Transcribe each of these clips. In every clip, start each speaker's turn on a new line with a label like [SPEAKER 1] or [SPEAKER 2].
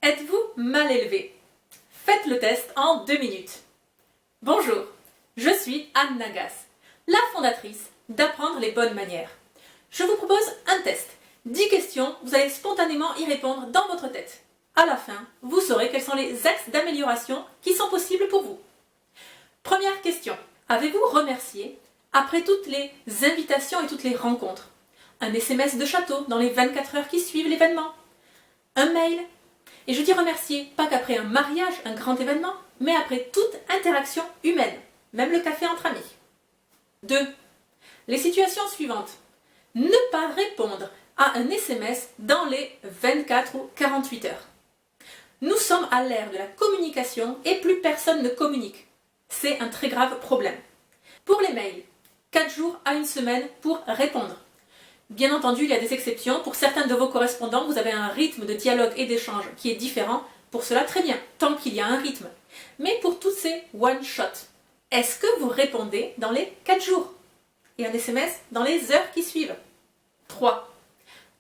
[SPEAKER 1] Êtes-vous mal élevé? Faites le test en 2 minutes. Bonjour, je suis Anne Nagas, la fondatrice d'Apprendre les bonnes manières. Je vous propose un test. 10 questions, vous allez spontanément y répondre dans votre tête. À la fin, vous saurez quels sont les axes d'amélioration qui sont possibles pour vous. Première question. Avez-vous remercié après toutes les invitations et toutes les rencontres? Un SMS de château dans les 24 heures qui suivent l'événement? Un mail? Et je dis remercier, pas qu'après un mariage, un grand événement, mais après toute interaction humaine, même le café entre amis. 2. Les situations suivantes. Ne pas répondre à un SMS dans les 24 ou 48 heures. Nous sommes à l'ère de la communication et plus personne ne communique. C'est un très grave problème. Pour les mails, 4 jours à 1 semaine pour répondre. Bien entendu, il y a des exceptions. Pour certains de vos correspondants, vous avez un rythme de dialogue et d'échange qui est différent. Pour cela, très bien, tant qu'il y a un rythme. Mais pour tous ces one-shot, est-ce que vous répondez dans les 4 jours? Et un SMS dans les heures qui suivent? 3.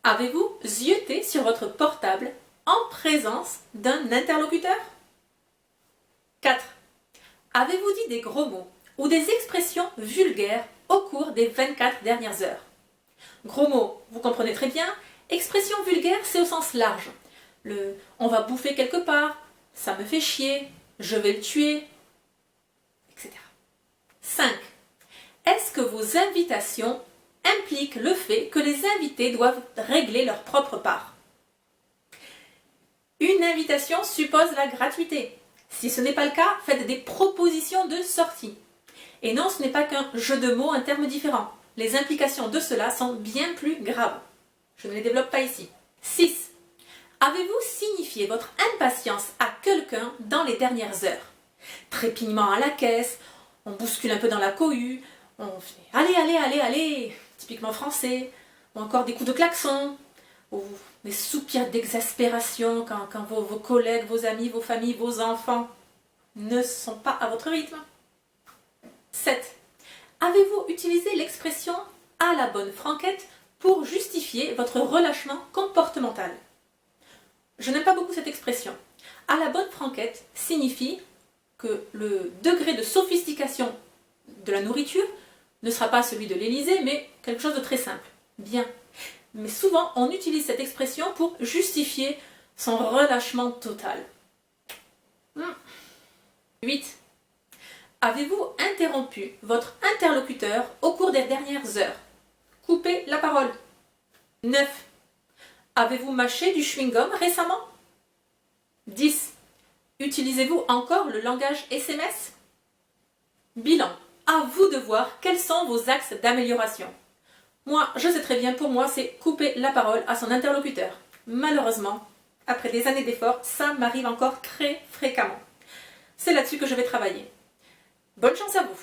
[SPEAKER 1] Avez-vous zioté sur votre portable en présence d'un interlocuteur? 4. Avez-vous dit des gros mots ou des expressions vulgaires au cours des 24 dernières heures? Gros mots, vous comprenez très bien. Expression vulgaire, c'est au sens large. On va bouffer quelque part, ça me fait chier, je vais le tuer, etc. 5. Est-ce que vos invitations impliquent le fait que les invités doivent régler leur propre part? Une invitation suppose la gratuité. Si ce n'est pas le cas, faites des propositions de sortie. Et non, ce n'est pas qu'un jeu de mots, un terme différent. Les implications de cela sont bien plus graves. Je ne les développe pas ici. 6. Avez-vous signifié votre impatience à quelqu'un dans les dernières heures? Trépignement à la caisse, on bouscule un peu dans la cohue, on fait « allez, allez, allez, allez », typiquement français, ou encore des coups de klaxon, ou des soupirs d'exaspération quand vos collègues, vos amis, vos familles, vos enfants ne sont pas à votre rythme. 7. Avez-vous utilisé l'expression « à la bonne franquette » pour justifier votre relâchement comportemental? Je n'aime pas beaucoup cette expression. « À la bonne franquette » signifie que le degré de sophistication de la nourriture ne sera pas celui de l'Élysée, mais quelque chose de très simple. Bien. Mais souvent, on utilise cette expression pour justifier son relâchement total. 8. Avez-vous interrompu votre interlocuteur au cours des dernières heures? Coupez la parole. 9. Avez-vous mâché du chewing-gum récemment? 10. Utilisez-vous encore le langage SMS? Bilan. À vous de voir quels sont vos axes d'amélioration. Moi, je sais très bien, pour moi, c'est couper la parole à son interlocuteur. Malheureusement, après des années d'efforts, ça m'arrive encore très fréquemment. C'est là-dessus que je vais travailler. Bonne chance à vous!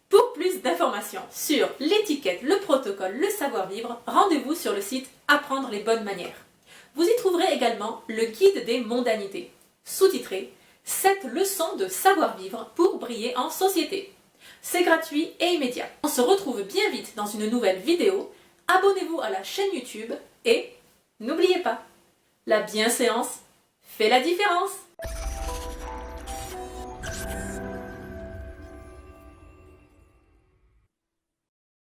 [SPEAKER 1] Pour plus d'informations sur l'étiquette, le protocole, le savoir-vivre, rendez-vous sur le site Apprendre les bonnes manières. Vous y trouverez également le guide des mondanités, sous-titré « 7 leçons de savoir-vivre pour briller en société ». C'est gratuit et immédiat. On se retrouve bien vite dans une nouvelle vidéo. Abonnez-vous à la chaîne YouTube et n'oubliez pas, la bienséance fait la différence.